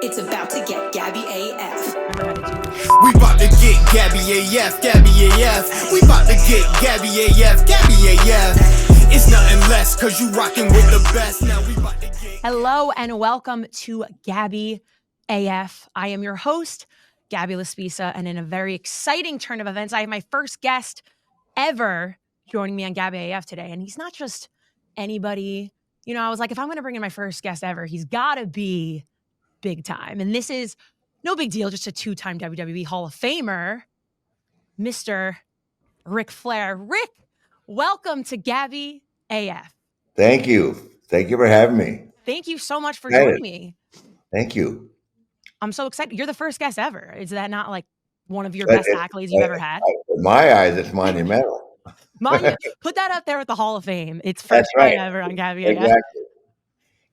It's about to get Gabby AF. We about to get Gabby AF, Gabby AF. We about to get Gabby AF, Gabby AF. It's nothing less, cause you rocking with the best. Now we about to get... Hello and welcome to Gabby AF. I am your host, Gabby LaSpisa, and in a very exciting turn of events, I have my first guest ever joining me on Gabby AF today. And he's not just anybody. You know, I was like, if I'm going to bring in my first guest ever, he's got to be big time. And this is no big deal, just a two-time WWE Hall of Famer, Mr. Ric Flair. Rick, welcome to Gabby AF. Thank you. Thank you for having me. Thank you so much for joining me. Thank you. I'm so excited. You're the first guest ever. Is that not like one of your best accolades you've ever had? In my eyes, it's monumental. Put that up there with the Hall of Fame. It's first time ever on Gabby AF. Exactly.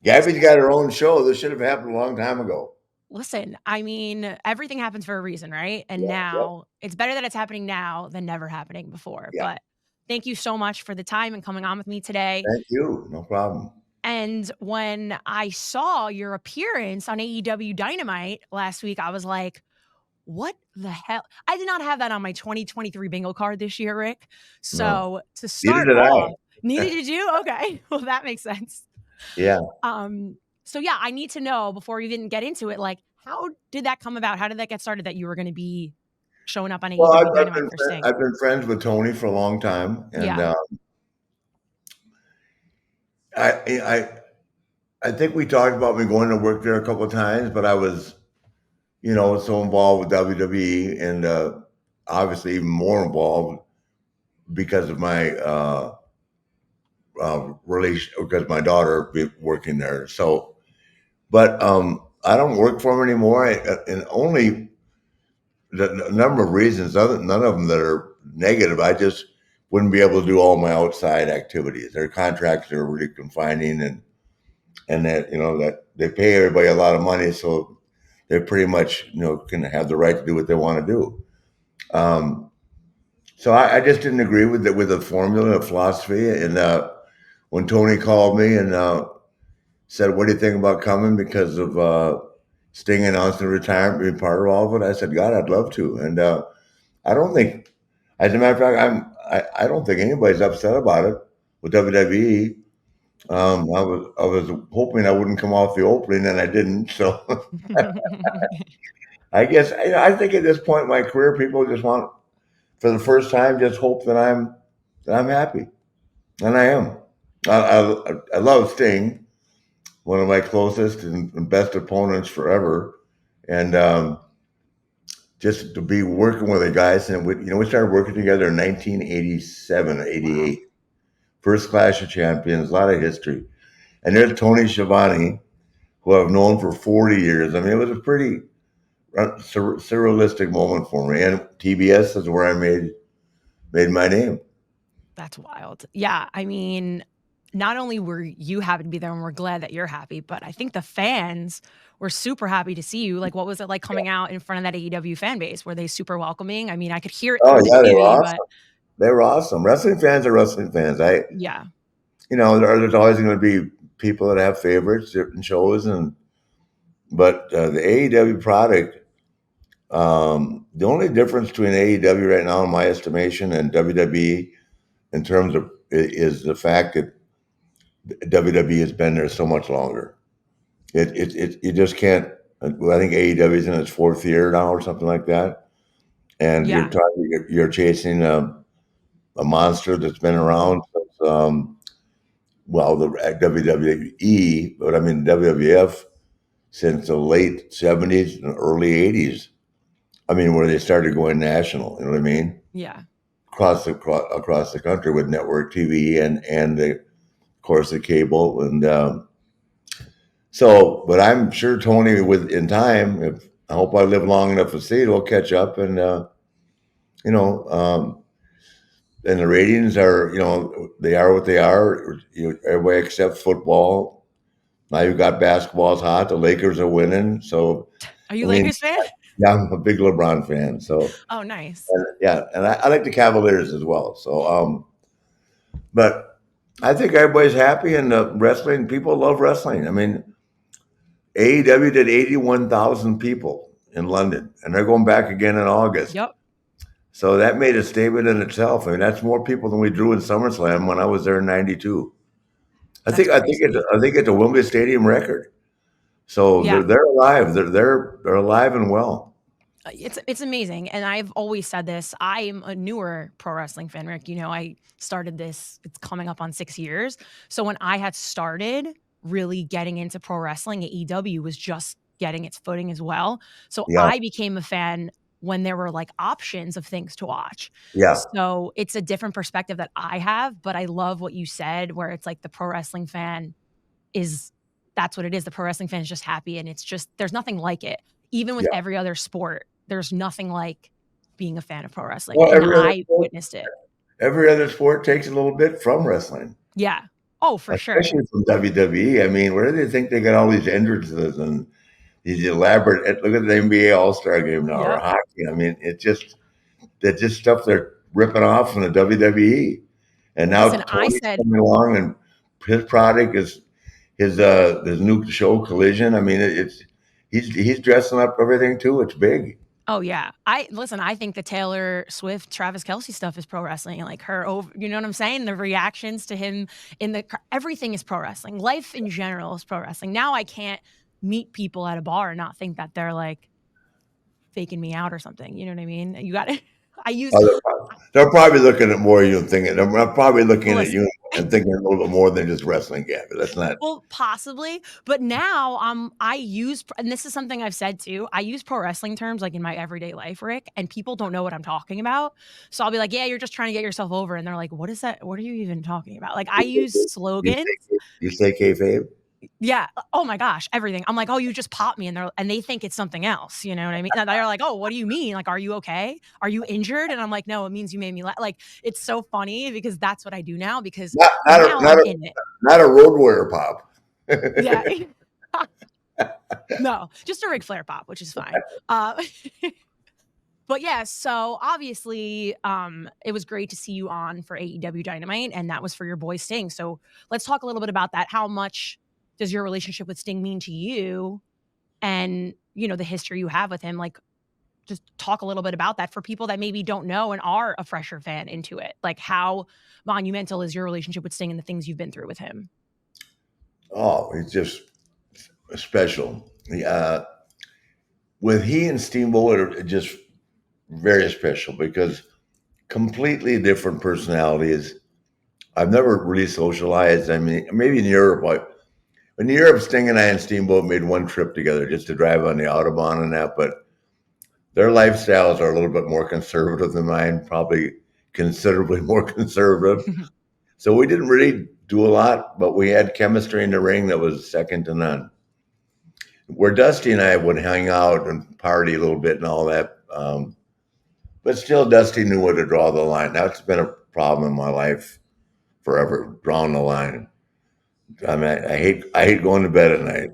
Gabby's got her own show. This should have happened a long time ago. Listen, I mean, everything happens for a reason, right? And now it's better that it's happening now than never happening before. Yeah. But thank you so much for the time and coming on with me today. Thank you. No problem. And when I saw your appearance on AEW Dynamite last week, I was like, what the hell? I did not have that on my 2023 bingo card this year, Rick. So to start off, neither did you? Okay. Well, that makes sense. Yeah. So yeah, I need to know before we even get into it, like, how did that come about? How did that get started that you were going to be showing up on AEW Dynamite for Sting? I've been friends with Tony for a long time. And I think we talked about me going to work there a couple of times, but I was, you know, so involved with WWE and obviously even more involved because of my relation, because my daughter be working there. So, but I don't work for him anymore, and only a number of reasons. None of them that are negative. I just wouldn't be able to do all my outside activities. Their contracts are really confining, and that, you know, that they pay everybody a lot of money, so they pretty much, you know, can have the right to do what they want to do. So I just didn't agree with the formula, the philosophy, and when Tony called me and said, "What do you think about coming?" because of Sting announcing retirement, being part of all of it, I said, "God, I'd love to." And I don't think, as a matter of fact, I don't think anybody's upset about it with WWE. I was hoping I wouldn't come off the opening, and I didn't. So I guess, you know, I think at this point in my career, people just want, for the first time, just hope that I'm happy, and I am. I love Sting, one of my closest and best opponents forever, and just to be working with the guys. And we started working together in 1987 or 88. First Clash of Champions, a lot of history. And there's Tony Schiavone, who I've known for 40 years. I mean, it was a pretty surrealistic moment for me. And TBS is where I made my name. That's wild. Yeah, I mean, not only were you happy to be there and we're glad that you're happy, but I think the fans were super happy to see you. Like, what was it like coming out in front of that AEW fan base? Were they super welcoming? I mean, I could hear it through the TV, they were awesome. But they were awesome. Wrestling fans are wrestling fans. You know, there's always going to be people that have favorites, certain shows, but the AEW product, the only difference between AEW right now, in my estimation, and WWE in terms of is the fact that WWE has been there so much longer. You just can't. I think AEW is in its fourth year now or something like that, and you're chasing a monster that's been around since the WWE, but I mean WWF since the late 70s and early 80s. I mean, where they started going national. You know what I mean? Yeah. Across the country with network TV and of course the cable and. So, but I'm sure Tony, in time, I hope I live long enough to see it, we'll catch up, and you know, and the ratings are, you know, they are what they are. Everybody except football. Now you've got basketball's hot. The Lakers are winning. So, are you Lakers fan? Yeah, I'm a big LeBron fan. So, oh, nice. And I like the Cavaliers as well. So, but I think everybody's happy, and wrestling people love wrestling. I mean, AEW did 81,000 people in London, and they're going back again in August. Yep. So that made a statement in itself. I mean, that's more people than we drew in SummerSlam when I was there in '92. I think it's a Wembley Stadium record. So they're alive. They're alive and well. It's amazing. And I've always said this. I'm a newer pro wrestling fan, Rick. You know, I started this, it's coming up on 6 years. So when I had started really getting into pro wrestling, AEW was just getting its footing as well. So I became a fan when there were like options of things to watch. Yeah. So it's a different perspective that I have, but I love what you said, where it's like the pro wrestling fan that's what it is. The pro wrestling fan is just happy, and it's just, there's nothing like it. Even with every other sport, there's nothing like being a fan of pro wrestling. Well, and I witnessed it. Every other sport takes a little bit from wrestling. Yeah. Oh, for sure. Especially from WWE. I mean, where do they think they got all these entrances and these elaborate, look at the NBA All-Star game now, or hockey. I mean, it's just stuff they're ripping off from the WWE. And now Tony's coming along, and his product is his new show, Collision. I mean, he's dressing up everything too. It's big. Oh yeah. I think the Taylor Swift, Travis Kelce stuff is pro wrestling. Like her over, you know what I'm saying? The reactions to him everything is pro wrestling. Life in general is pro wrestling. Now I can't meet people at a bar and not think that they're like faking me out or something. You know what I mean? You got it. They're probably looking at more you thinking. They're probably looking at you and thinking a little bit more than just wrestling, Gabby. That's not. Well, possibly, but now I use, and this is something I've said too. I use pro wrestling terms like in my everyday life, Rick, and people don't know what I'm talking about. So I'll be like, "Yeah, you're just trying to get yourself over," and they're like, "What is that? What are you even talking about?" Like I use slogans. You say kayfabe? Yeah. Oh my gosh, everything. I'm like, oh, you just popped me, and they think it's something else. You know what I mean? And they're like, oh, what do you mean? Like, are you okay? Are you injured? And I'm like, no, it means you made me laugh. Like, it's so funny because that's what I do now. Because I'm in it. Not a road warrior pop. Yeah. No, just a Ric Flair pop, which is fine. But yeah, so obviously, it was great to see you on for AEW Dynamite, and that was for your boy Sting. So let's talk a little bit about that. How much does your relationship with Sting mean to you, and you know the history you have with him? Like, just talk a little bit about that for people that maybe don't know and are a fresher fan into it. Like, how monumental is your relationship with Sting and the things you've been through with him? Oh, it's just special. With he and Steamboat are just very special because completely different personalities. I've never really socialized. I mean, maybe in Europe, in Europe, Sting and I and Steamboat made one trip together just to drive on the Autobahn and that, but their lifestyles are a little bit more conservative than mine, probably considerably more conservative. So we didn't really do a lot, but we had chemistry in the ring that was second to none. Where Dusty and I would hang out and party a little bit and all that, but still Dusty knew where to draw the line. That's been a problem in my life forever, drawing the line. I mean, I hate going to bed at night.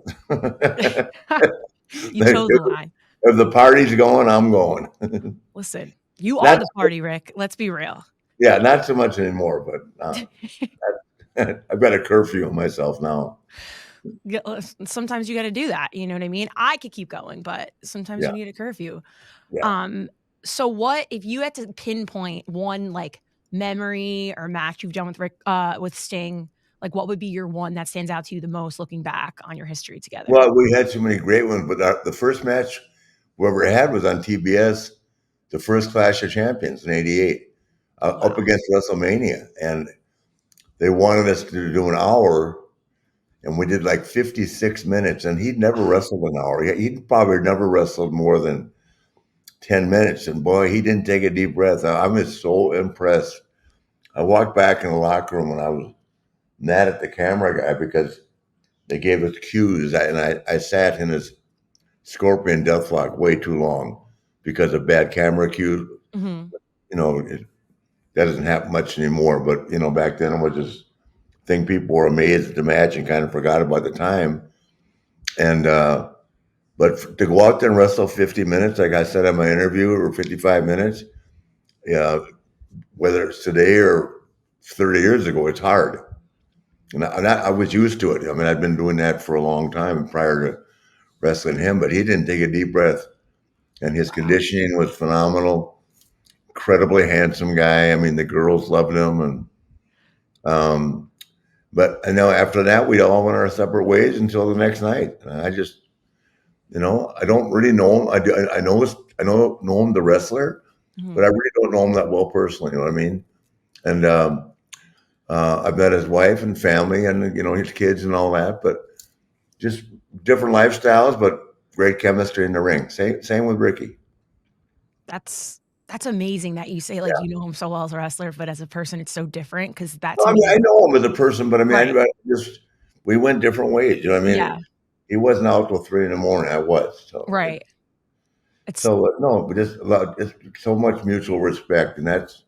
You chose the line. If the party's going, I'm going. Listen, you are the party, Rick. Let's be real. Yeah, not so much anymore, but I've got a curfew on myself now. Sometimes you got to do that. You know what I mean? I could keep going, but sometimes you need a curfew. Yeah. So what if you had to pinpoint one like memory or match you've done with Sting? Like, what would be your one that stands out to you the most looking back on your history together? Well, we had so many great ones, but the first match we ever had was on TBS, the first Clash of Champions in '88, up against WrestleMania. And they wanted us to do an hour, and we did like 56 minutes, and he'd never wrestled an hour. He'd probably never wrestled more than 10 minutes. And boy, he didn't take a deep breath. I'm just so impressed. I walked back in the locker room and I was mad at the camera guy because they gave us cues, and I sat in his Scorpion Deathlock way too long because of bad camera cues. Mm-hmm. You know, that doesn't happen much anymore, but you know, back then it was just thing people were amazed at the match and kind of forgot about the time. And but to go out there and wrestle 50 minutes, like I said in my interview, or 55 minutes, whether it's today or 30 years ago, it's hard. And I was used to it. I mean, I've been doing that for a long time prior to wrestling him, but he didn't take a deep breath. And his conditioning was phenomenal. Incredibly handsome guy. I mean, the girls loved him. But I know after that, we all went our separate ways until the next night. And I just, I don't really know him. I know him, the wrestler, but I really don't know him that well personally. You know what I mean? And I've met his wife and family, and his kids and all that. But just different lifestyles, but great chemistry in the ring. Same with Ricky. That's amazing that you say you know him so well as a wrestler, but as a person, it's so different because that's. I know him as a person, but I mean, right. we went different ways. You know what I mean? Yeah. He wasn't out till 3 a.m. I was. So, right. But just so much mutual respect, and that's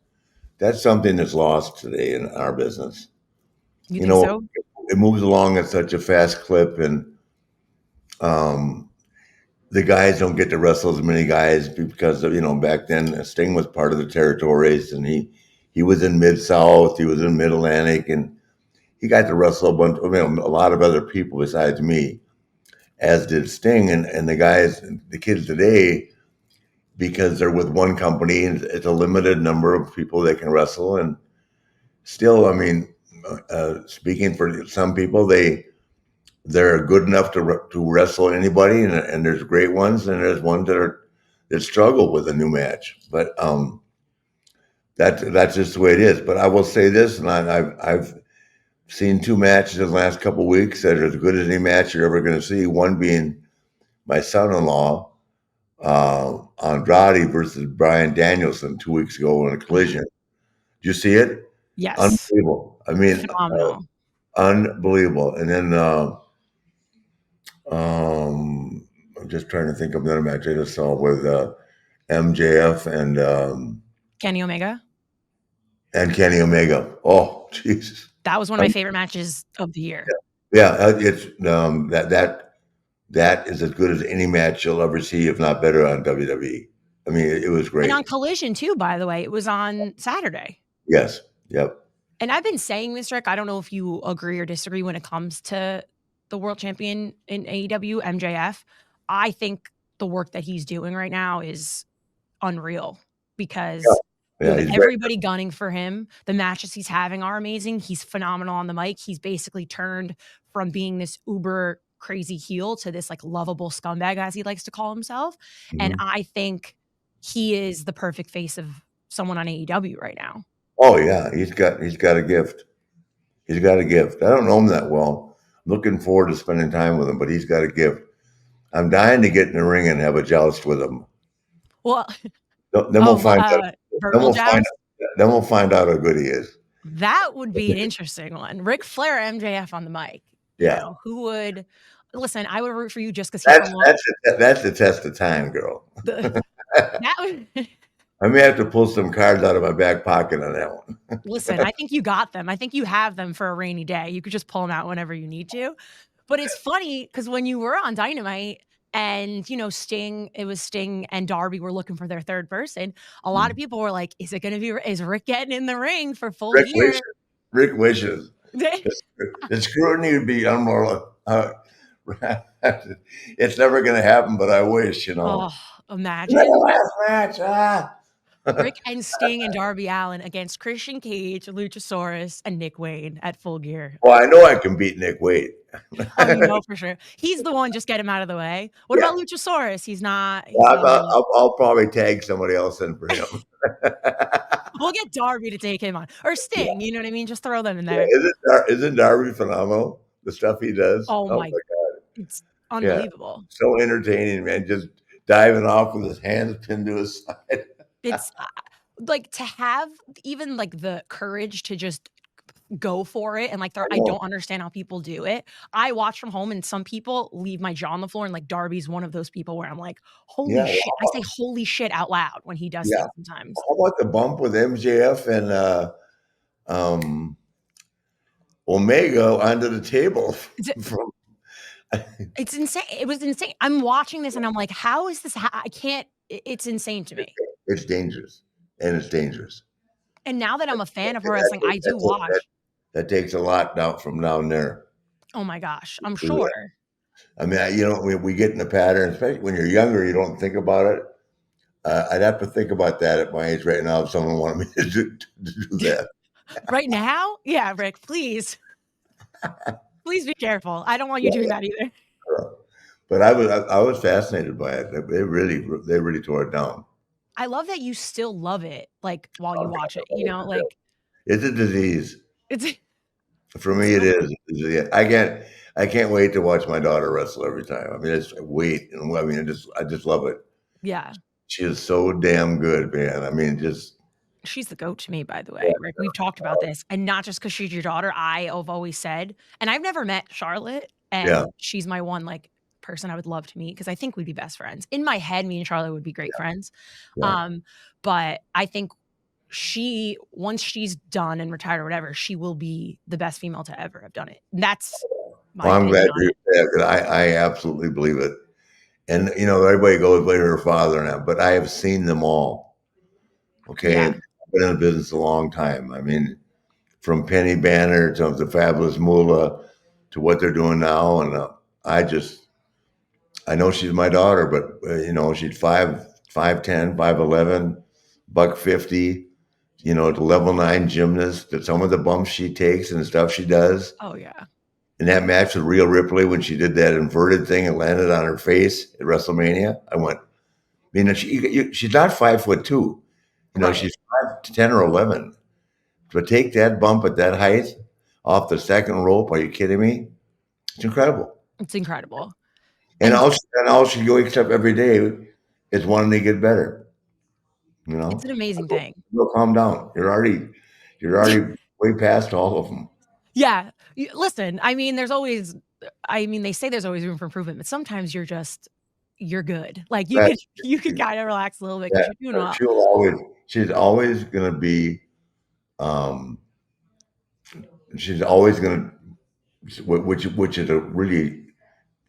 something that's lost today in our business. You think so? It moves along at such a fast clip, and the guys don't get to wrestle as many guys because back then Sting was part of the territories, and he was in Mid-South, he was in Mid-Atlantic, and he got to wrestle a lot of other people besides me, as did Sting, and the guys, the kids today, because they're with one company and it's a limited number of people that can wrestle. And still, I mean, speaking for some people, they're good enough to wrestle anybody, and there's great ones, and there's ones that struggle with a new match. But that's just the way it is. But I will say this, and I've seen 2 matches in the last couple of weeks that are as good as any match you're ever going to see. One being my son-in-law, Andrade versus Bryan Danielson 2 weeks ago in a collision. Did you see it? Yes. Unbelievable. I mean, phenomenal. Unbelievable. And then I'm just trying to think of another match I just saw with MJF and Kenny Omega. And Kenny Omega. Oh, Jesus. That was one of my favorite matches of the year. Yeah, it's that is as good as any match you'll ever see, if not better, on WWE. I mean, it was great. And on Collision too, by the way, it was on Saturday. Yes. Yep. And I've been saying this, Rick. I don't know if you agree or disagree when it comes to the world champion in AEW, MJF. I think the work that he's doing right now is unreal because with everybody gunning for him, the matches he's having are amazing. He's phenomenal on the mic. He's basically turned from being this uber crazy heel to this lovable scumbag, as he likes to call himself. Mm-hmm. And I think he is the perfect face of someone on AEW right now. Oh yeah, he's got a gift. He's got a gift. I don't know him that well. I'm looking forward to spending time with him, but he's got a gift. I'm dying to get in the ring and have a joust with him. Well, then we'll find out. Then we'll find out how good he is. That would be an interesting one. Ric Flair, MJF on the mic. Yeah. Who would listen? I would root for you just because that's the test of time, girl. That would. I may have to pull some cards out of my back pocket on that one. Listen, I think you got them. I think you have them for a rainy day. You could just pull them out whenever you need to. But it's funny because when you were on Dynamite and, Sting and Darby were looking for their third person, a lot of people were like, is Rick getting in the ring for full gear? Rick wishes. The scrutiny would be unreal. It's never going to happen, but I wish, Oh, imagine. Last match. Rick and Sting and Darby Allin against Christian Cage, Luchasaurus, and Nick Wayne at Full Gear. Well, I know I can beat Nick Wayne. Oh, you know for sure. He's the one. Just get him out of the way. What about Luchasaurus? He's not. I'll probably tag somebody else in for him. We'll get Darby to take him on, or Sting. You know what I mean? Just throw them in there. Isn't Darby phenomenal? The stuff he does. Oh my God, it's unbelievable. So entertaining, man. Just diving off with his hands pinned to his side. It's to have even the courage to just go for it. And I don't understand how people do it. I watch from home and some people leave my jaw on the floor, and Darby's one of those people where I'm like, holy shit. I say holy shit out loud when he does things sometimes. How about the bump with MJF and Omega onto the table? It's insane. It was insane. I'm watching this and I'm like, how is this? I can't. It's insane to me. It's dangerous. And it's dangerous. And now that I'm a fan of wrestling, I do watch. That takes a lot down from down there. Oh my gosh, I'm sure. I mean, we get in the pattern, especially when you're younger, you don't think about it. I'd have to think about that at my age right now if someone wanted me to do that. Right now? Yeah, Rick, please. Please be careful. I don't want you doing that either. But I was fascinated by it. They really tore it down. I love that you still love it, like, while you watch it, like It's a disease. it's For me, it is. I can't wait to watch my daughter wrestle every time. I mean, I just love it. Yeah. She is so damn good, man. I mean, She's the GOAT to me, by the way, Rick. We've talked about this, and not just because she's your daughter. I've always said, and I've never met Charlotte, and she's my one, like, person I would love to meet because I think we'd be best friends. In my head, me and Charlotte would be great friends. But I think once she's done and retired or whatever, she will be the best female to ever have done it. And that's my I'm glad opinion you said that. I absolutely believe it. And everybody goes by her father and that, but I have seen them all. Okay, Yeah. I've been in the business a long time. I mean, from Penny Banner to the Fabulous Moolah to what they're doing now, and I know she's my daughter, but she's 5'10", 5'11", $150. The level 9 gymnast. That some of the bumps she takes and the stuff she does. Oh yeah. In that match with Rhea Ripley when she did that inverted thing and landed on her face at WrestleMania, I went. I mean, she's not 5'2". She's 5'10" or 11. To take that bump at that height off the second rope, are you kidding me? It's incredible. It's incredible. And all she wakes up every day is wanting to get better. It's an amazing thing. Calm down. You're already way past all of them. Yeah. Listen, I mean, they say there's always room for improvement, but sometimes you're good. Like you could kind of relax a little bit because you're doing well. She's always going to be, she's always going to, which is a really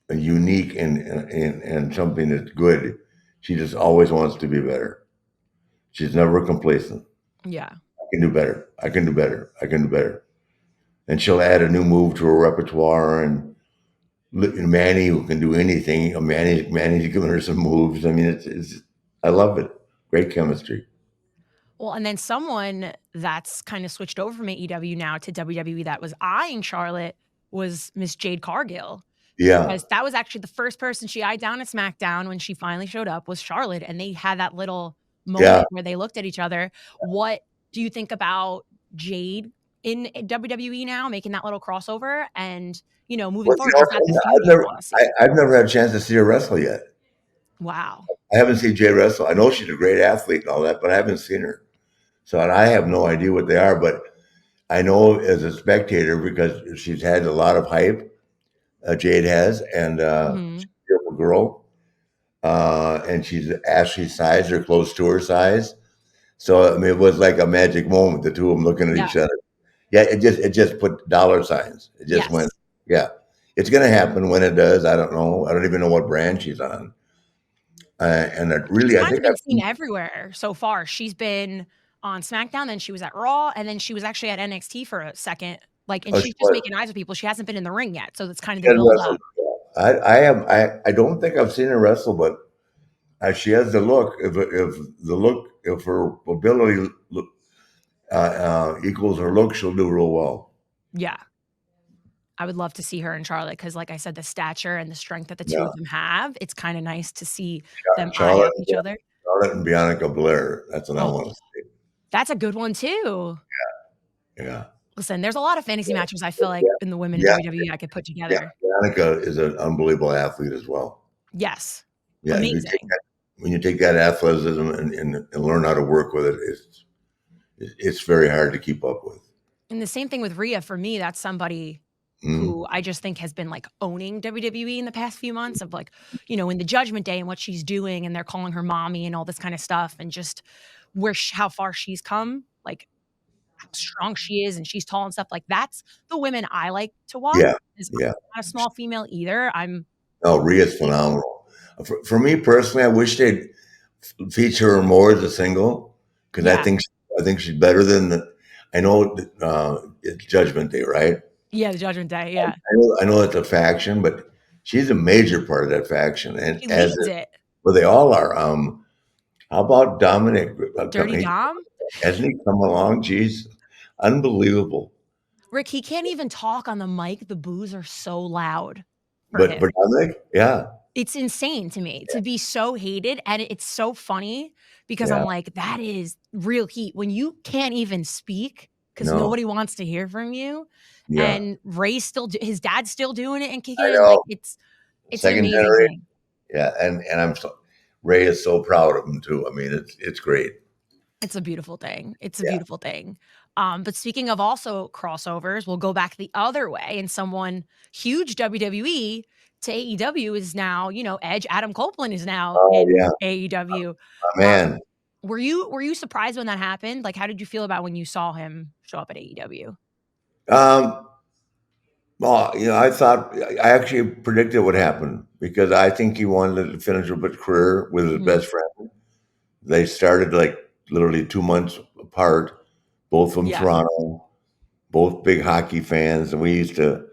a unique and something that's good. She just always wants to be better. She's never complacent. Yeah. I can do better. I can do better. I can do better. And she'll add a new move to her repertoire. And Manny, who can do anything, Manny's giving her some moves. I mean, I love it. Great chemistry. Well, and then someone that's kind of switched over from AEW now to WWE that was eyeing Charlotte was Miss Jade Cargill. Yeah. Because that was actually the first person she eyed down at SmackDown when she finally showed up was Charlotte. And they had that little moment where they looked at each other. What do you think about Jade in WWE now, making that little crossover and, moving forward? I've never had a chance to see her wrestle yet. Wow. I haven't seen Jade wrestle. I know she's a great athlete and all that, but I haven't seen her. So I have no idea what they are, but I know as a spectator because she's had a lot of hype. Jade has, and she's a beautiful girl. And she's Ashley's size or close to her size. So I mean, it was like a magic moment, the two of them looking at each other. Yeah, it just put dollar signs. It just went, it's going to happen. When it does, I don't know. I don't even know what brand she's on. And I think I've seen everywhere so far. She's been on SmackDown, then she was at Raw, and then she was actually at NXT for a second. Like, and she's just making eyes with people. She hasn't been in the ring yet, so that's kind of the build up. I don't think I've seen her wrestle, but she has the look. If her ability equals her look, she'll do real well. Yeah. I would love to see her in Charlotte because, like I said, the stature and the strength that the two of them have, it's kind of nice to see them eye up each other. Charlotte and Bianca Belair. That's what I want to see. That's a good one too. Yeah. Listen, there's a lot of fantasy matches I feel like in the women in WWE I could put together. Bianca is an unbelievable athlete as well. Yes. Yeah. Amazing. When you take that athleticism and learn how to work with it, it's very hard to keep up with. And the same thing with Rhea. For me, that's somebody who I just think has been like owning WWE in the past few months of like, in the Judgment Day and what she's doing, and they're calling her mommy and all this kind of stuff, and just how far she's come, like how strong she is, and she's tall and stuff. Like that's the women I like to watch. Yeah. I'm not a small female either. Rhea's phenomenal. For me personally, I wish they'd feature her more as a single because I think she's better than I know it's Judgment Day, right? Yeah, the Judgment Day. Yeah, I know it's a faction, but She's a major part of that faction, and He leads it. Well, they all are. How about Dominic? Dirty Dom? Hasn't he come along? Jeez, unbelievable. Rick, he can't even talk on the mic. The boos are so loud. But Dominic, yeah. It's insane to me to be so hated. And it's so funny because I'm like, that is real heat. When you can't even speak because nobody wants to hear from you. Yeah. And Ray's his dad's still doing it and kicking it. Like it's an amazing thing. Yeah. And Ray is so proud of him too. I mean, it's great. It's a beautiful thing. It's a beautiful thing. But speaking of also crossovers, we'll go back the other way. And someone huge WWE to AEW is now, Edge. Adam Copeland is now in AEW. Man. Were you surprised when that happened? Like, how did you feel about when you saw him show up at AEW? Well, I actually predicted what happened because I think he wanted to finish up his career with his best friend. They started like literally 2 months apart, both from Toronto, both big hockey fans. And we used to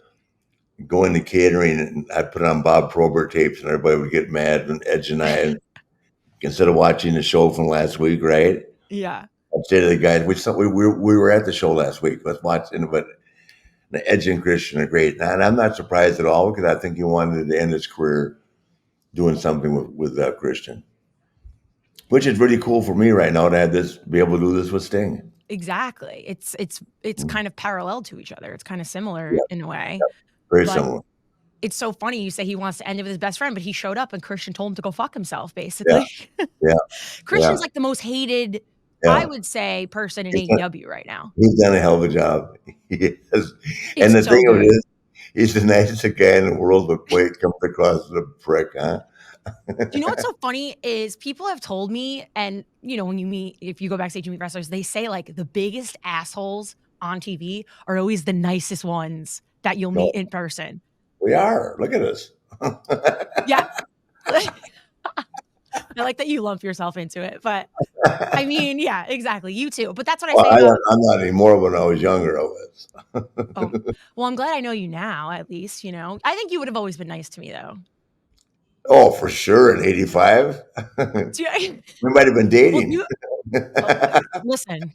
go into catering and I'd put on Bob Probert tapes and everybody would get mad when Edge and I, instead of watching the show from last week, right? Yeah. I'd say to the guys, we were at the show last week. Let's watch it. But Edge and Christian are great. And I'm not surprised at all because I think he wanted to end his career doing something with Christian. Which is really cool for me right now to be able to do this with Sting. Exactly. It's kind of parallel to each other. It's kind of similar in a way. Very similar. It's so funny you say he wants to end it with his best friend, but he showed up and Christian told him to go fuck himself, basically. Yeah. Christian's like the most hated, I would say, person in AEW right now. He's done a hell of a job. He has. And the thing of it is, he's the nicest guy in the world, but wait, comes across as a prick, huh? You know what's so funny is people have told me, and if you go backstage and meet wrestlers, they say like the biggest assholes on TV are always the nicest ones that you'll meet in person. We are. Look at us. Yeah. I like that you lump yourself into it, but I mean, yeah, exactly. You too. But that's what I say. I'm not anymore. When I was younger, I was. Well, I'm glad I know you now, at least, I think you would have always been nice to me, though. Oh, for sure. In '85, we might have been dating. Listen.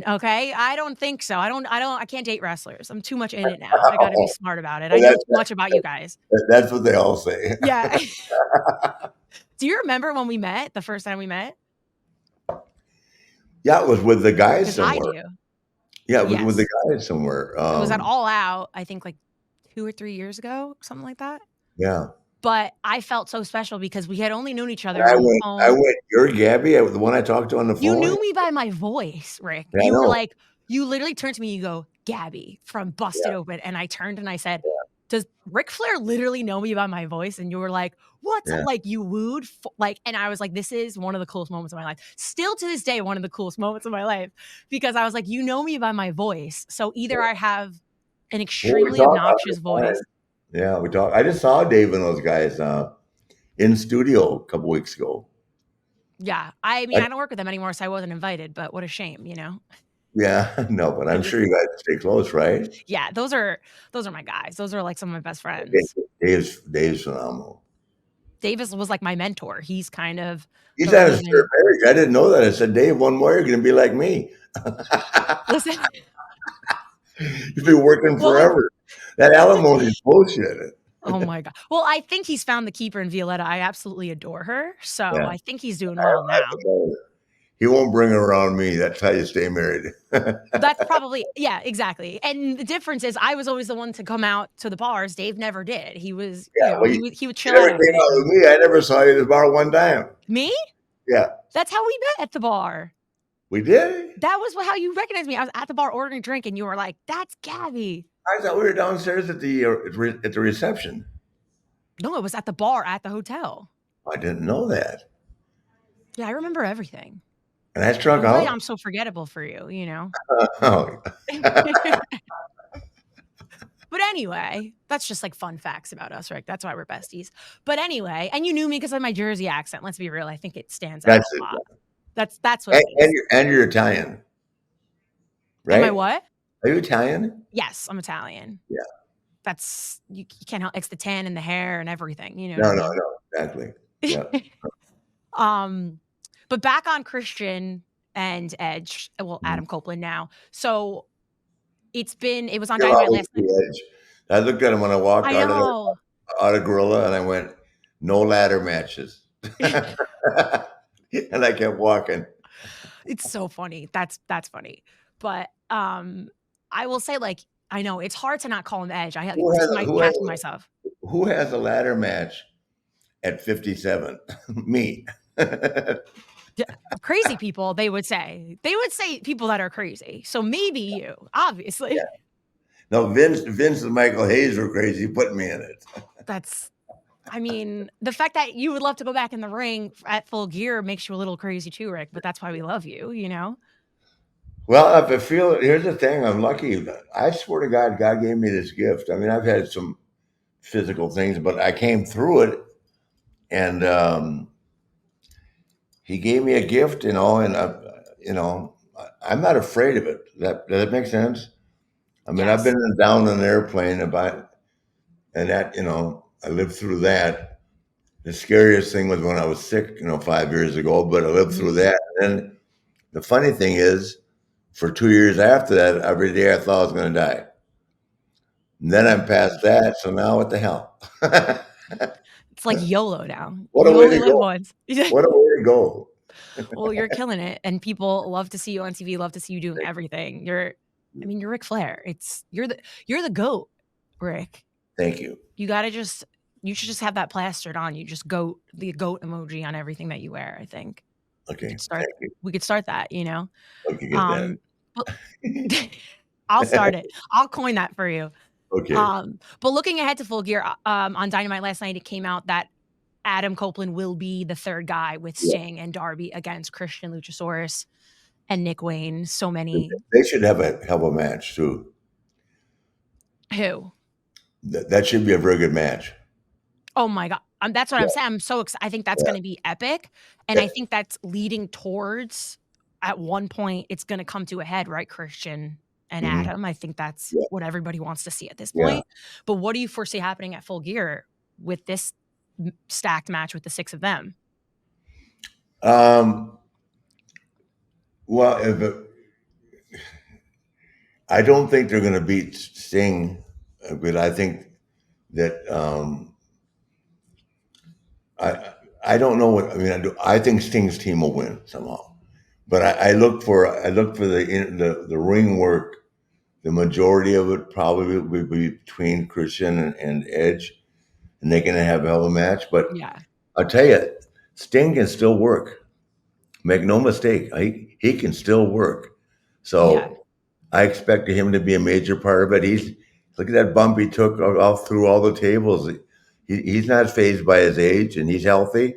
Okay, I don't think so. I can't date wrestlers. I'm too much in it now. I got to be smart about it. I know too much about you guys. That's what they all say. Yeah. Do you remember when we met? The first time we met? Yeah, it was with the guys somewhere. I do. Yeah, it was with the guys somewhere. It was at All Out. I think like 2 or 3 years ago, something like that. Yeah. But I felt so special because we had only known each other. I went, you're Gabby, the one I talked to on the phone. You knew me by my voice, Rick. Yeah, you were like, you literally turned to me and you go, Gabby from Busted Open. And I turned and I said, does Ric Flair literally know me by my voice? And you were like, what? Like you wooed? And I was like, this is one of the coolest moments of my life. Still to this day, one of the coolest moments of my life. Because I was like, you know me by my voice. So either I have an extremely obnoxious voice. Yeah, we talked. I just saw Dave and those guys in studio a couple weeks ago. Yeah, I mean, I don't work with them anymore, so I wasn't invited. But what a shame, Yeah, no, but I'm sure you guys stay close, right? Yeah, those are my guys. Those are like some of my best friends. Dave's phenomenal. Davis was like my mentor. He's kind of he's at his third marriage. I didn't know that. I said, Dave, one more, you're going to be like me. Listen, you've been working forever. That alimony is bullshit. Oh my God. Well, I think he's found the keeper in Violetta. I absolutely adore her. So I think he's doing well now. He won't bring her around me. That's how you stay married. That's probably, yeah, exactly. And the difference is I was always the one to come out to the bars. Dave never did. He was, he would chill out. With me. I never saw you at the bar one time. Me? Yeah. That's how we met at the bar. We did? That was how you recognized me. I was at the bar ordering a drink and you were like, that's Gabby. I thought we were downstairs at the reception. No, it was at the bar at the hotel. I didn't know that. Yeah, I remember everything. And I struck out. I'm so forgettable for you, Oh. But anyway, that's just like fun facts about us, Rick. That's why we're besties. But anyway, and you knew me because of my Jersey accent. Let's be real. I think it stands out a lot. That's what. And you're Italian, right? Am I what? Are you Italian? Yes, I'm Italian. Yeah. that's you can't help. It's the tan and the hair and everything. You know No, what I no, mean? no, exactly. Yeah. But back on Christian and Edge. Well, Mhm. Adam Copeland now. So it was on You'll Dynamite always last be night. Edge. I looked at him when I walked I know. out of Gorilla, and I went, "No ladder matches," and I kept walking. It's so funny. That's funny. But I will say, like, I know it's hard to not call him Edge. Who This has is my who has catching myself. who has a ladder match at 57? Me. Yeah, crazy people, they would say. They would say people that are crazy. So maybe you, obviously. Yeah. No, Vince and Michael Hayes were crazy putting me in it. I mean, the fact that you would love to go back in the ring at Full Gear makes you a little crazy too, Rick, but that's why we love you, you know? Well, if I feel here's the thing, I'm lucky. I swear to God, God gave me this gift. I mean, I've had some physical things, but I came through it, and He gave me a gift, and I'm not afraid of it. Does that make sense? I mean, I've Yes. been down in an airplane and that, I lived through that. The scariest thing was when I was sick, 5 years ago, but I lived through that. And the funny thing is, for 2 years after that, every day I thought I was going to die. And then I'm past that, so now what the hell? It's like YOLO now. What a You way only to live go. once. What a way to go. Well, you're killing it, and people love to see you on TV, love to see you doing everything. You're Ric Flair. You're the GOAT, Rick. Thank you. You should just have that plastered on you. Just the GOAT emoji on everything that you wear, I think. Okay. We could start that, Okay, get that. But I'll start it. I'll coin that for you. Okay. But looking ahead to Full Gear, on Dynamite last night, it came out that Adam Copeland will be the third guy with Sting and Darby against Christian Luchasaurus and Nick Wayne. So many. They should have a match too. Who? That should be a very good match. Oh my God. That's what I'm saying. I'm so excited. I think that's going to be epic. And I think that's leading towards, at one point, it's going to come to a head, right? Christian and Adam. I think that's what everybody wants to see at this point. But what do you foresee happening at Full Gear with this stacked match with the six of them? Well, I don't think they're going to beat Sting, but I think that I don't know what I mean. I think Sting's team will win somehow, but I look for the ring work. The majority of it probably will be between Christian and Edge, and they're going to have a hell of a match. But I'll tell you, Sting can still work. Make no mistake, he can still work. So I expected him to be a major part of it. Look at that bump he took all through all the tables. He's not fazed by his age, and he's healthy.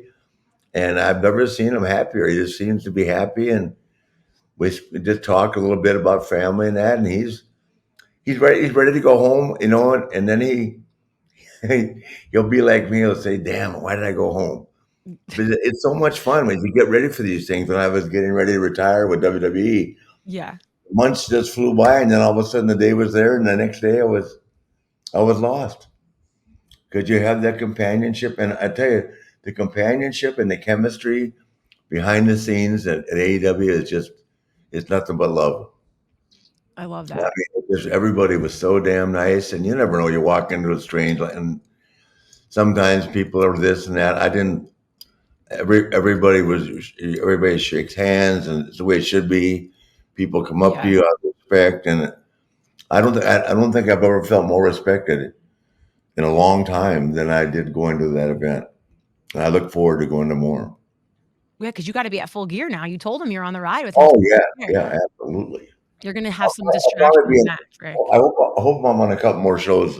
And I've never seen him happier. He just seems to be happy. And we just talked a little bit about family and that. And he's ready. He's ready to go home, And then he'll be like me. He'll say, "Damn, why did I go home?" But it's so much fun when you get ready for these things. When I was getting ready to retire with WWE, months just flew by, and then all of a sudden the day was there, and the next day I was lost. Because you have that companionship, and I tell you, the companionship and the chemistry behind the scenes at AEW it's nothing but love. I love that. I mean, everybody was so damn nice, and you never know. You walk into a strange, and sometimes people are this and that. I didn't. Everybody shakes hands, and it's the way it should be. People come up to you out of respect, and I don't think I've ever felt more respected in a long time than I did going to that event. And I look forward to going to more. Yeah, because you got to be at Full Gear now. You told him you're on the ride with him. Oh yeah, absolutely. You're gonna have some distractions, Rick. I hope I'm on a couple more shows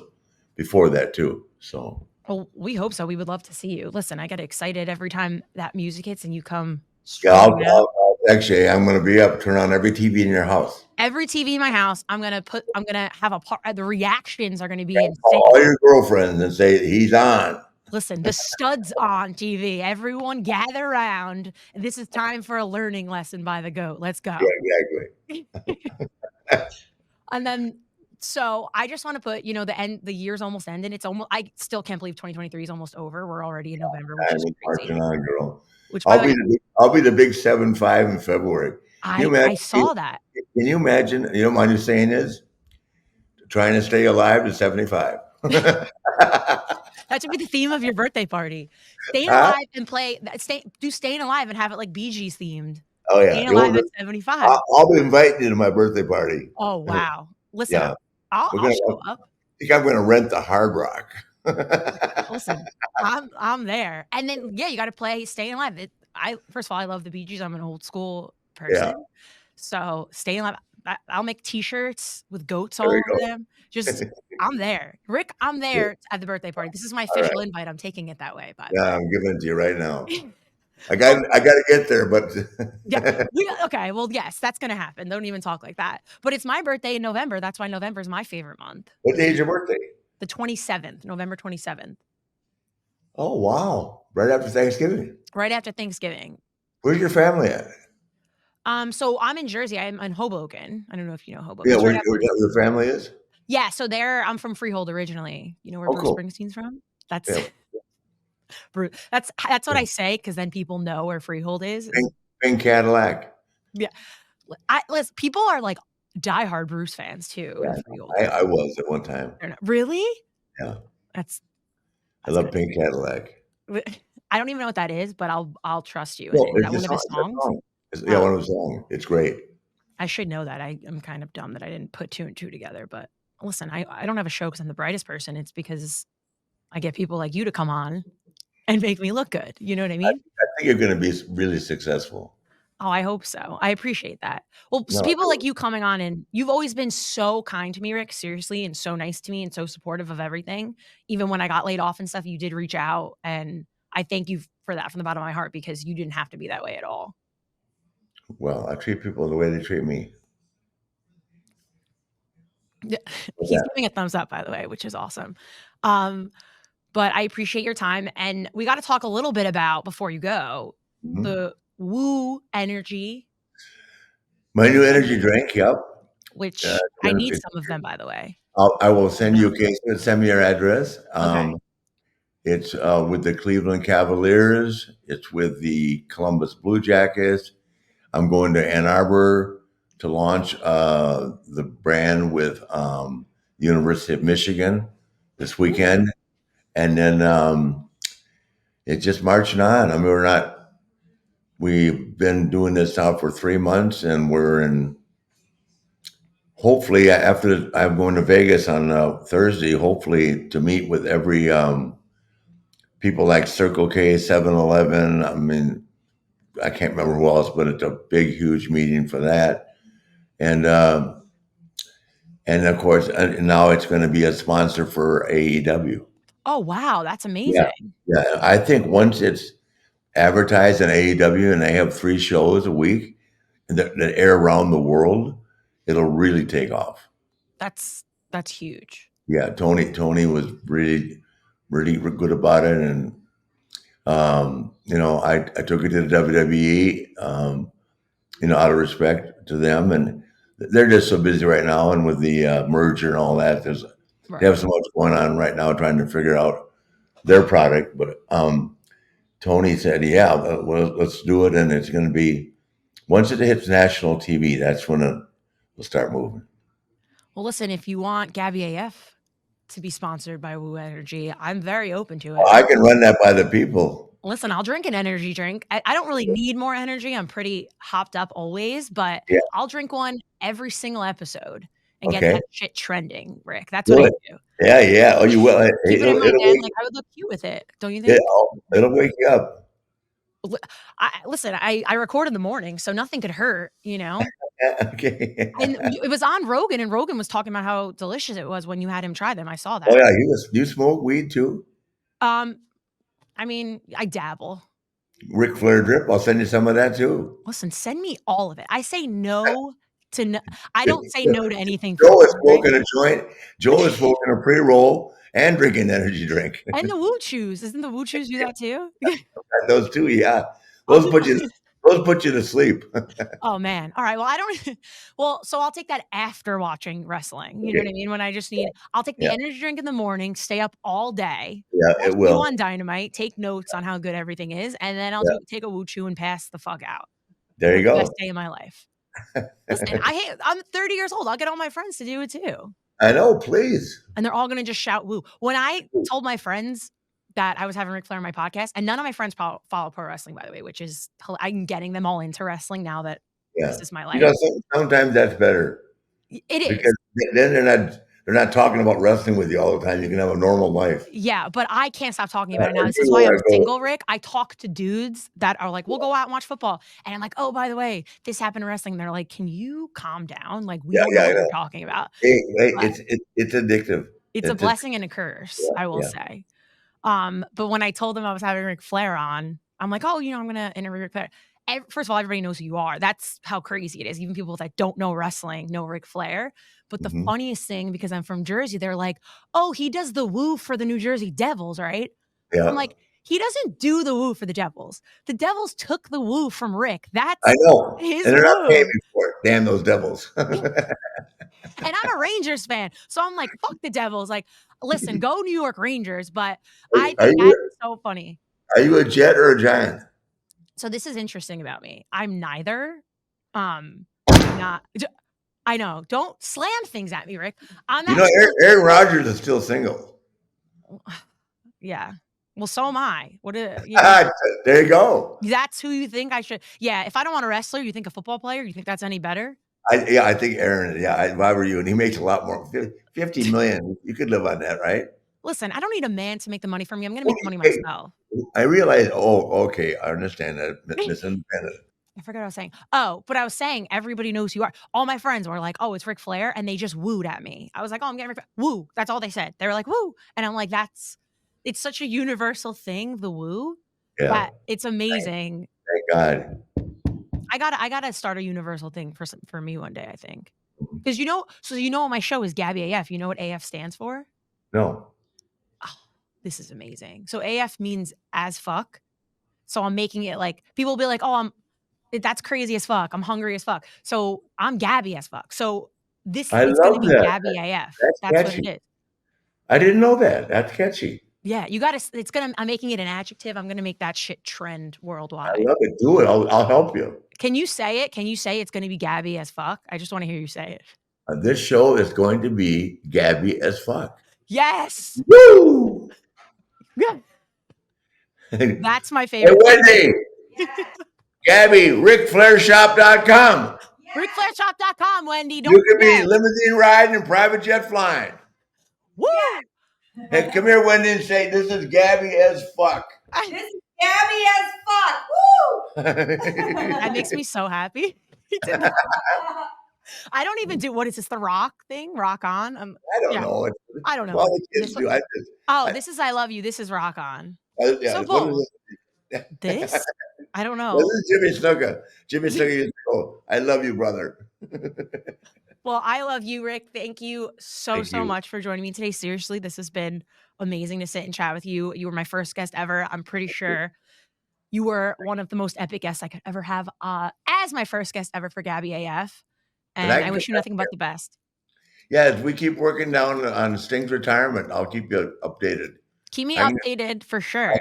before that too. So. Well, we hope so. We would love to see you. Listen, I get excited every time that music hits and you come. Actually, I'm going to be up. Turn on every TV in your house. Every TV in my house. I'm gonna have a part. The reactions are gonna be insane. All your girlfriends and say he's on. Listen, the stud's on TV. Everyone gather around. This is time for a learning lesson by the GOAT. Let's go. Yeah, exactly. And then So I just want to put, the year's almost ending. I still can't believe 2023 is almost over. We're already in November, which is crazy. Marching on, girl. Which, by the way, I'll be the big 7'5" in February. I saw that. Can you imagine? You know, my new saying is trying to stay alive to 75. That should be the theme of your birthday party. Staying alive and staying alive and have it like Bee Gees themed. Oh yeah, Staying alive at 75. I'll be inviting you to my birthday party. Oh wow! Listen, I'll show up. I think I'm going to rent the Hard Rock. Listen, I'm there, and then you got to play Staying Alive. First of all, I love the Bee Gees. I'm an old school person, so Staying Alive. I'll make T-shirts with goats all over them. Just, I'm there, Rick. I'm there at the birthday party. This is my official invite. I'm taking it that way. But I'm giving it to you right now. I got to get there, but okay. Well, yes, that's gonna happen. Don't even talk like that. But it's my birthday in November. That's why November is my favorite month. What day is your birthday? The 27th, November 27th. Oh wow! Right after Thanksgiving. Right after Thanksgiving. Where's your family at? So I'm in Jersey. I'm in Hoboken. I don't know if you know Hoboken. Yeah, where your family is? Yeah, so I'm from Freehold originally. You know where Bruce Springsteen's from? That's that's what I say, because then people know where Freehold is. Pink Cadillac. Yeah. Listen, people are like diehard Bruce fans too. Yeah, I was at one time. Really? Yeah. I love Pink Cadillac. I don't even know what that is, but I'll trust you. Well, is that one of his songs? Yeah, one of his songs. It's great. I should know that. I'm kind of dumb that I didn't put two and two together. But listen, I don't have a show because I'm the brightest person. It's because I get people like you to come on and make me look good. You know what I mean? I think you're going to be really successful. Oh, I hope so. I appreciate that. Well, people like you coming on, and you've always been so kind to me, Rick, seriously, and so nice to me and so supportive of everything. Even when I got laid off and stuff, you did reach out, and I thank you for that from the bottom of my heart, because you didn't have to be that way at all. Well, I treat people the way they treat me. He's giving a thumbs up, by the way, which is awesome. But I appreciate your time, and we got to talk a little bit about, before you go, the WOOOO energy. My new energy drink, yep. Which I need some of them, by the way. I will send you a case. Send me your address. Okay. It's with the Cleveland Cavaliers. It's with the Columbus Blue Jackets. I'm going to Ann Arbor to launch the brand with the University of Michigan this weekend. And then it's just marching on. I mean, we've been doing this now for 3 months, and hopefully after I'm going to Vegas on Thursday, hopefully to meet with every people like Circle K, 7-Eleven. I mean, I can't remember who else, but it's a big, huge meeting for that. And of course, now it's going to be a sponsor for AEW. Oh, wow. That's amazing. Yeah. I think once it's advertised on AEW and they have 3 shows a week that air around the world, it'll really take off. That's huge. Yeah. Tony was really, really good about it. And, I took it to the WWE, out of respect to them. And they're just so busy right now. And with the merger and all that, they have so much going on right now trying to figure out their product. But Tony said, well, let's do it. And it's going to be, once it hits national TV, that's when it'll start moving. Well, listen, if you want Gabby AF to be sponsored by WOOOO Energy, I'm very open to it. Well, I can run that by the people. Listen, I'll drink an energy drink. I don't really need more energy. I'm pretty hopped up always, but I'll drink one every single episode and get that shit trending, Rick. That's what I do. Yeah. Oh, you will. Keep it in my den. Like, I would look cute with it. Don't you think? Yeah, it'll wake you up. Listen, I record in the morning, so nothing could hurt, Okay. And it was on Rogan, and Rogan was talking about how delicious it was when you had him try them. I saw that. Oh yeah, you smoke weed too? I mean, I dabble. Ric Flair drip. I'll send you some of that too. Listen, send me all of it. I say no to no. I don't say no to anything. Joe is smoking a joint. Joe is smoking a pre-roll and drinking energy drink. And the WOOOO chews. Isn't the WOOOO chews do that too? Those two, yeah. Those Those put you to sleep. Oh man. All right. Well, I don't. Well, so I'll take that after watching wrestling. You know what I mean? When I just need, I'll take the energy drink in the morning, stay up all day. Yeah, it You will. on Dynamite, take notes on how good everything is, and then I'll take a WOOOO and pass the fuck out. There you go. Best day of my life. Listen, I'm 30 years old. I'll get all my friends to do it too. I know, please. And they're all gonna just shout woo. When I told my friends that I was having Ric Flair on my podcast, and none of my friends follow pro wrestling, by the way, which is I'm getting them all into wrestling now that this is my life. You know, sometimes that's better. It is. Because then they're not talking about wrestling with you all the time. You can have a normal life. Yeah, but I can't stop talking about it now. This is why I'm single, Rick. I talk to dudes that are like, we'll go out and watch football. And I'm like, oh, by the way, this happened in wrestling. And they're like, can you calm down? Like, we don't know what we're talking about. Hey, it's addictive. It's a blessing and a curse, I will say. But when I told them I was having Ric Flair on, I'm like, oh, I'm going to interview Ric Flair. First of all, everybody knows who you are. That's how crazy it is. Even people that don't know wrestling know Ric Flair. But the funniest thing, because I'm from Jersey, they're like, oh, he does the woo for the New Jersey Devils, right? Yeah. I'm like, he doesn't do the woo for the Devils. The Devils took the woo from Rick. That's I know. His and they're woo. not paying me for it. Damn those Devils. And I'm a Rangers fan. So I'm like, fuck the Devils. Like, listen, go New York Rangers. But I think that's so funny. Are you a Jet or a Giant? So this is interesting about me. I'm neither. Not. I know. Don't slam things at me, Rick. Aaron Rodgers is still single. Yeah. Well, so am I. There you go. That's who you think I should. Yeah. If I don't want a wrestler, you think a football player? You think that's any better? I think Aaron. Yeah. If I were you, and he makes a lot more. 50 million. You could live on that, right? Listen, I don't need a man to make the money for me. I'm going to make the money myself. I realize. Oh, okay. I understand that. Miss Independent. I forgot what I was saying. Oh, but I was saying everybody knows who you are. All my friends were like, oh, it's Ric Flair. And they just wooed at me. I was like, oh, I'm getting Ric Flair. Woo. That's all they said. They were like, woo. And I'm like, it's such a universal thing, the woo. Yeah. That it's amazing. Thank God. I gotta start a universal thing for me one day, I think. Because my show is Gabby AF. You know what AF stands for? No. Oh, this is amazing. So AF means as fuck. So I'm making it like people will be like, oh, that's crazy as fuck. I'm hungry as fuck. So I'm Gabby as fuck. So this is going to be Gabby AF. That's what it is. I didn't know that. That's catchy. Yeah, I'm making it an adjective. I'm going to make that shit trend worldwide. I love it. Do it. I'll help you. Can you say it? Can you say it's going to be Gabby as fuck? I just want to hear you say it. This show is going to be Gabby as fuck. Yes. Woo! Yeah. That's my favorite. Hey, Wendy. Gabby, RicFlairShop.com. RicFlairShop.com, Wendy. You can be limousine riding and private jet flying. Woo! Hey, come here, Wendy, and say, this is Gabby as fuck. This is Gabby as fuck. Woo! That makes me so happy. I don't even do, what is this, the rock thing? Rock on? I don't know. I don't know. Well, the kids do. This is I Love You. This is Rock On. Yeah, so bold. This? I don't know. This is Jimmy Snuka. Jimmy Snuka used to go, I love you, brother. Well, I love you, Rick. Thank you so much for joining me today. Seriously, this has been amazing to sit and chat with you. You were my first guest ever. I'm pretty sure you were one of the most epic guests I could ever have as my first guest ever for Gabby AF. And I wish you nothing but the best. Yeah, if we keep working down on Sting's retirement, I'll keep you updated. Keep me updated for sure.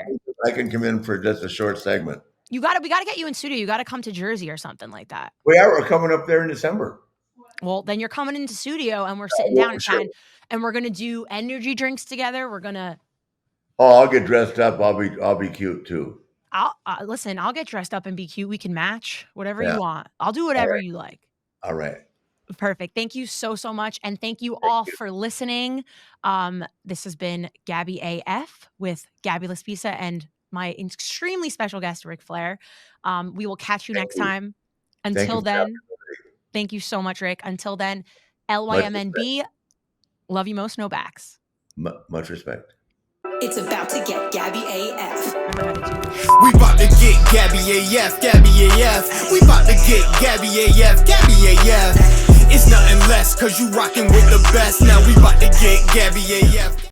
I can come in for just a short segment. We got to get you in studio. You got to come to Jersey or something like that. We're coming up there in December. Well, then you're coming into studio and we're sitting down and chatting, and we're gonna do energy drinks together. We're gonna. Oh, I'll get dressed up. I'll be cute too. Listen. I'll get dressed up and be cute. We can match whatever you want. I'll do whatever you like. All right. Perfect. Thank you so much, and thank you all for listening. This has been Gabby AF with Gabby LaSpisa and my extremely special guest Ric Flair. We will catch you next time. Until then. Thank you so much, Rick. Until then, LYMNB, love you most, no backs. Much respect. It's about to get Gabby AF. We about to get Gabby AF, Gabby AF. We about to get Gabby AF, Gabby AF. It's nothing less, cause you rockin' with the best. Now we about to get Gabby AF.